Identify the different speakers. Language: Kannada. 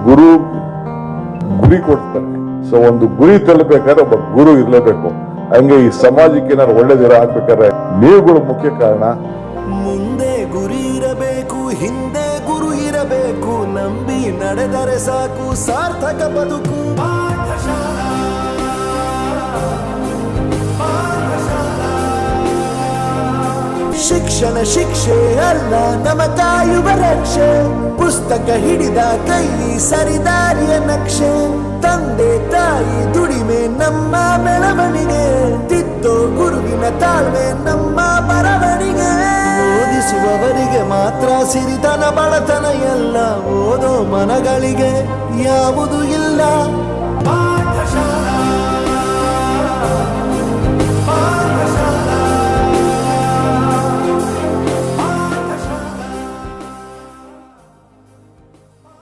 Speaker 1: ಗುರು ಗುರಿ ಕೊಡ್ತಾರೆ. ಸೊ ಒಂದು ಗುರಿ ತಲುಪಬೇಕಾದ್ರೆ ಒಬ್ಬ ಗುರು ಇರಲೇಬೇಕು. ಹಂಗೆ ಈ ಸಮಾಜಕ್ಕೆ ಏನಾದ್ರು ಒಳ್ಳೇದಿರ ಆಗ್ಬೇಕಾದ್ರೆ ನೀವುಗಳು ಮುಖ್ಯ ಕಾರಣ.
Speaker 2: ಮುಂದೆ ಗುರಿ ಇರಬೇಕು, ಹಿಂದೆ ಗುರು ಇರಬೇಕು, ನಂಬಿ ನಡೆದರೆ ಸಾಕು ಸಾರ್ಥಕ ಬದುಕು. ಶಿಕ್ಷಣ ಶಿಕ್ಷೆ ಅಲ್ಲ ನಮ ಕಾಯುವ ರಕ್ಷೆ, ಪುಸ್ತಕ ಹಿಡಿದ ಕೈ ಸರಿದಾರಿಯ ನಕ್ಷೆ, ತಂದೆ ತಾಯಿ ದುಡಿಮೆ ನಮ್ಮ ಬೆಳವಣಿಗೆ, ತಿದ್ದೋ ಗುರುವಿನ ತಾಳ್ಮೆ ನಮ್ಮ ಬರವಣಿಗೆ. ಓದಿಸುವವರಿಗೆ ಮಾತ್ರ ಸಿರಿತನ ಬಡತನ ಎಲ್ಲ, ಓದೋ ಮನಗಳಿಗೆ ಯಾವುದು ಇಲ್ಲ.